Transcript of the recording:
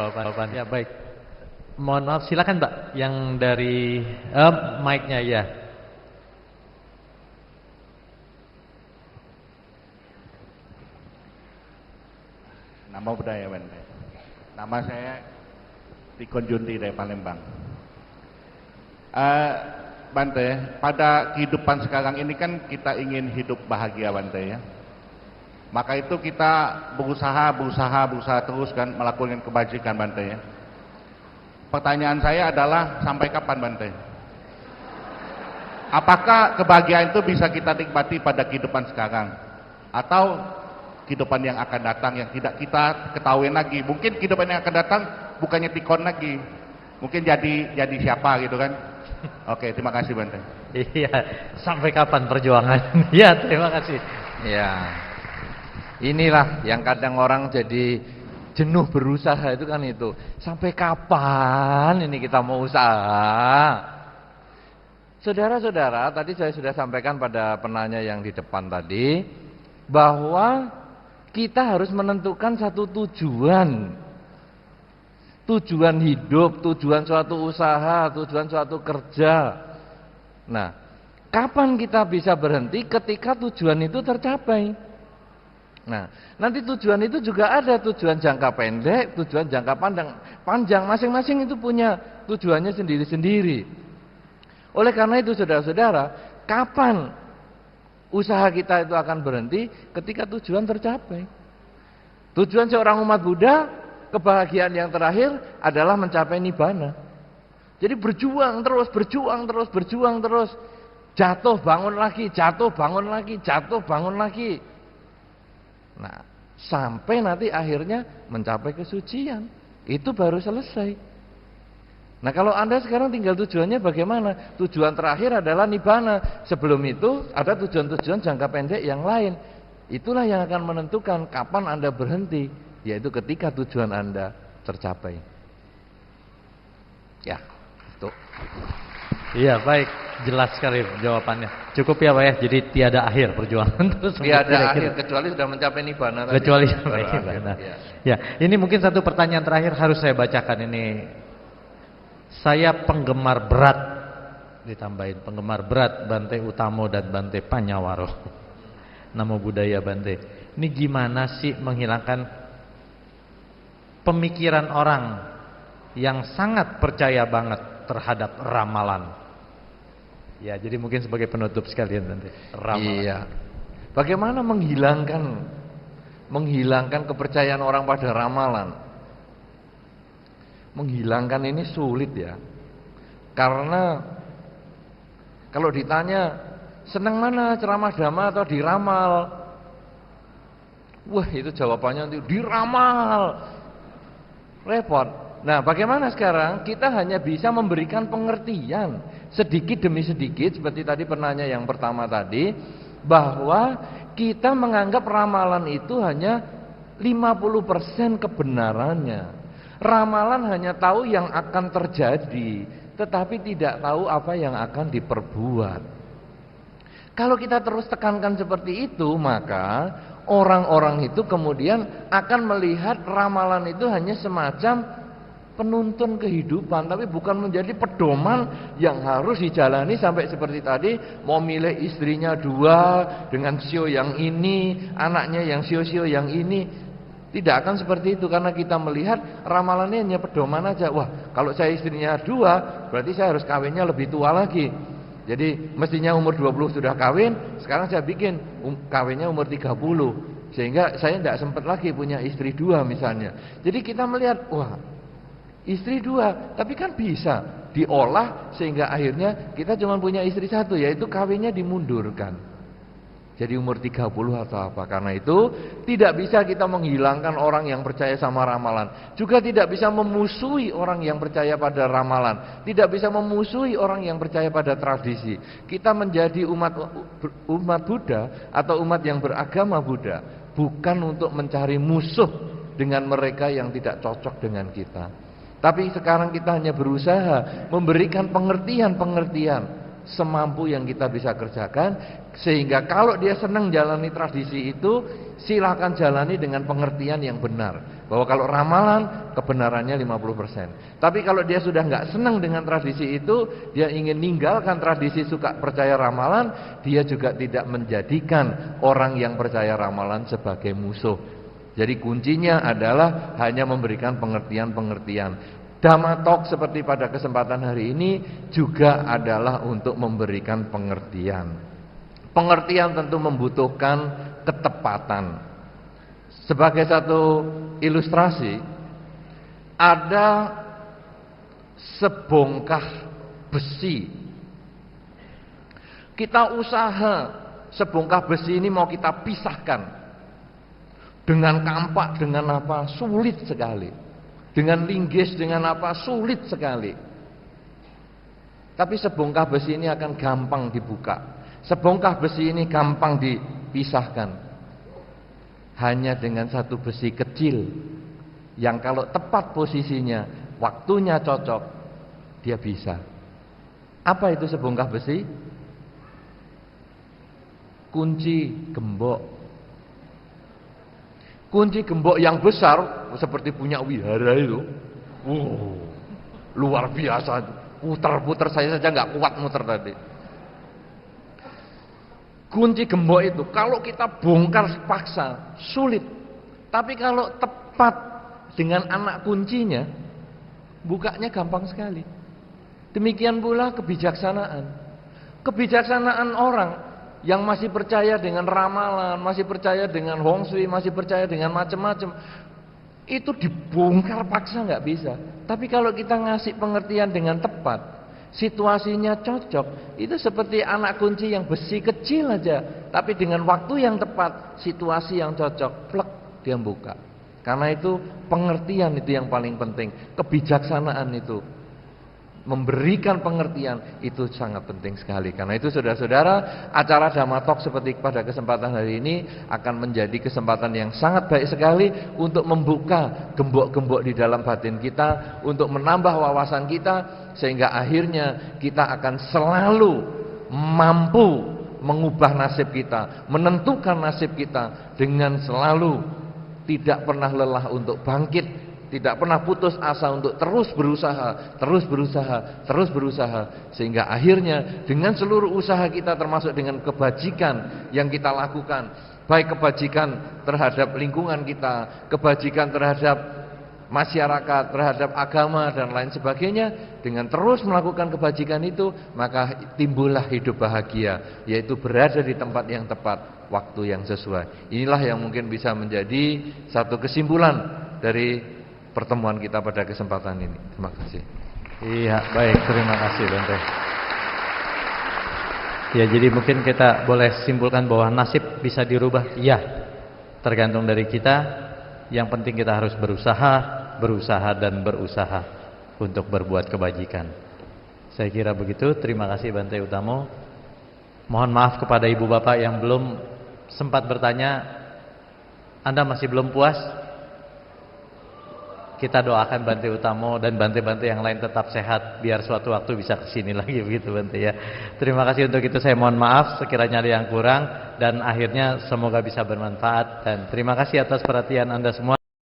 jawaban. Ya baik. Mohon maaf, silakan Mbak yang dari mic-nya ya. Nama budaya Bante. Nama saya Tikon Junti dari Palembang. Bante, pada kehidupan sekarang ini kan kita ingin hidup bahagia Bante ya. Maka itu kita berusaha terus kan melakukan kebajikan Bante ya. Pertanyaan saya adalah sampai kapan Bante? Apakah kebahagiaan itu bisa kita nikmati pada kehidupan sekarang? Atau kehidupan yang akan datang yang tidak kita ketahui lagi? Mungkin kehidupan yang akan datang bukannya Tikon lagi. Mungkin jadi siapa gitu kan? Oke, terima kasih Bante. Iya, sampai kapan perjuangan? Ya, terima kasih. Ya, inilah yang kadang orang jadi jenuh berusaha itu kan itu. Sampai kapan ini kita mau usaha? Saudara-saudara, tadi saya sudah sampaikan pada penanya yang di depan tadi bahwa kita harus menentukan satu tujuan. Tujuan hidup, tujuan suatu usaha, tujuan suatu kerja. Nah, kapan kita bisa berhenti ketika tujuan itu tercapai? Nah, nanti tujuan itu juga ada tujuan jangka pendek, tujuan jangka panjang. Masing-masing itu punya tujuannya sendiri-sendiri. Oleh karena itu saudara-saudara, kapan usaha kita itu akan berhenti? Ketika tujuan tercapai. Tujuan seorang umat Buddha, kebahagiaan yang terakhir adalah mencapai nibbana. Jadi berjuang terus. Jatuh bangun lagi, jatuh bangun lagi, jatuh bangun lagi. Nah, sampai nanti akhirnya mencapai kesucian. Itu baru selesai. Nah, kalau Anda sekarang tinggal tujuannya bagaimana? Tujuan terakhir adalah nibbana. Sebelum itu ada tujuan-tujuan jangka pendek yang lain. Itulah yang akan menentukan kapan Anda berhenti, yaitu ketika tujuan Anda tercapai. Ya, itu. Iya, baik, jelas sekali jawabannya. Cukup ya Pak ya, jadi tiada akhir perjuangan terus. Tiada akhir kecuali sudah mencapai nibbana tadi. Kecuali sampai nibbana. Ya, ini mungkin satu pertanyaan terakhir harus saya bacakan ini. Saya penggemar berat, ditambahin penggemar berat Bante Utamo dan Bante Panyawaro. Namo Buddhaya Bante. Ini gimana sih menghilangkan pemikiran orang yang sangat percaya banget terhadap ramalan? Ya, jadi mungkin sebagai penutup sekalian Bante. Ramalan. Iya. Bagaimana menghilangkan kepercayaan orang pada ramalan? Menghilangkan ini sulit ya. Karena kalau ditanya senang mana ceramah dhamma atau diramal? Wah, itu jawabannya nanti diramal. Repot. Nah, bagaimana sekarang? Kita hanya bisa memberikan pengertian sedikit demi sedikit seperti tadi penanya yang pertama tadi, bahwa kita menganggap ramalan itu hanya 50% kebenarannya. Ramalan hanya tahu yang akan terjadi, tetapi tidak tahu apa yang akan diperbuat. Kalau kita terus tekankan seperti itu, maka orang-orang itu kemudian akan melihat ramalan itu hanya semacam penuntun kehidupan, tapi bukan menjadi pedoman yang harus dijalani sampai seperti tadi, mau milih istrinya 2 dengan sio yang ini, anaknya yang sio-sio yang ini. Tidak akan seperti itu, karena kita melihat ramalannya hanya pedoman aja. Wah, kalau saya istrinya 2, berarti saya harus kawinnya lebih tua lagi. Jadi mestinya umur 20 sudah kawin, sekarang saya bikin kawinnya umur 30, sehingga saya tidak sempat lagi punya istri 2 misalnya. Jadi kita melihat, wah, istri 2, tapi kan bisa diolah sehingga akhirnya kita cuma punya istri 1, yaitu kawinnya dimundurkan. Jadi umur 30 atau apa. Karena itu tidak bisa kita menghilangkan orang yang percaya sama ramalan. Juga tidak bisa memusuhi orang yang percaya pada ramalan. Tidak bisa memusuhi orang yang percaya pada tradisi. Kita menjadi umat Buddha atau umat yang beragama Buddha bukan untuk mencari musuh dengan mereka yang tidak cocok dengan kita. Tapi sekarang kita hanya berusaha memberikan pengertian-pengertian semampu yang kita bisa kerjakan, sehingga kalau dia senang jalani tradisi itu, silakan jalani dengan pengertian yang benar. Bahwa kalau ramalan, kebenarannya 50%. Tapi kalau dia sudah nggak senang dengan tradisi itu, dia ingin meninggalkan tradisi suka percaya ramalan, dia juga tidak menjadikan orang yang percaya ramalan sebagai musuh. Jadi kuncinya adalah hanya memberikan pengertian-pengertian. Dhamma Talk seperti pada kesempatan hari ini juga adalah untuk memberikan pengertian. Pengertian tentu membutuhkan ketepatan. Sebagai satu ilustrasi, ada sebongkah besi. Kita usaha sebongkah besi ini mau kita pisahkan. Dengan kampak, dengan apa, sulit sekali. Dengan linggis, dengan apa, sulit sekali. Tapi sebongkah besi ini akan gampang dibuka. Sebongkah besi ini gampang dipisahkan. Hanya dengan satu besi kecil yang kalau tepat posisinya, waktunya cocok, dia bisa. Apa itu sebongkah besi? Kunci gembok. Kunci gembok yang besar seperti punya wihara itu, luar biasa, putar-putar, saya saja nggak kuat muter tadi. Kunci gembok itu kalau kita bongkar paksa sulit, tapi kalau tepat dengan anak kuncinya, bukanya gampang sekali. Demikian pula kebijaksanaan. Kebijaksanaan orang yang masih percaya dengan ramalan, masih percaya dengan Hong Shui, masih percaya dengan macam-macam, itu dibongkar paksa nggak bisa. Tapi kalau kita ngasih pengertian dengan tepat, situasinya cocok, itu seperti anak kunci yang besi kecil aja, tapi dengan waktu yang tepat, situasi yang cocok, plek, dia buka. Karena itu pengertian itu yang paling penting, kebijaksanaan itu. Memberikan pengertian itu sangat penting sekali. Karena itu saudara-saudara, acara Dhamma Talk seperti pada kesempatan hari ini akan menjadi kesempatan yang sangat baik sekali untuk membuka gembok-gembok di dalam batin kita, untuk menambah wawasan kita, sehingga akhirnya kita akan selalu mampu mengubah nasib kita, menentukan nasib kita dengan selalu tidak pernah lelah untuk bangkit, tidak pernah putus asa untuk terus berusaha, sehingga akhirnya dengan seluruh usaha kita, termasuk dengan kebajikan yang kita lakukan, baik kebajikan terhadap lingkungan kita, kebajikan terhadap masyarakat, terhadap agama dan lain sebagainya, dengan terus melakukan kebajikan itu, maka timbullah hidup bahagia, yaitu berada di tempat yang tepat, waktu yang sesuai. Inilah yang mungkin bisa menjadi satu kesimpulan dari pertemuan kita pada kesempatan ini. Terima kasih. Iya, baik, terima kasih Bante. Ya, jadi mungkin kita boleh simpulkan bahwa nasib bisa dirubah. Iya, tergantung dari kita. Yang penting kita harus berusaha dan berusaha untuk berbuat kebajikan. Saya kira begitu. Terima kasih Bante Utamo. Mohon maaf kepada ibu bapak yang belum sempat bertanya. Anda masih belum puas? Kita doakan Bante Utamo dan Bante-Bante yang lain tetap sehat, biar suatu waktu bisa kesini lagi, begitu Bante ya. Terima kasih, untuk itu saya mohon maaf sekiranya ada yang kurang, dan akhirnya semoga bisa bermanfaat, dan terima kasih atas perhatian Anda semua.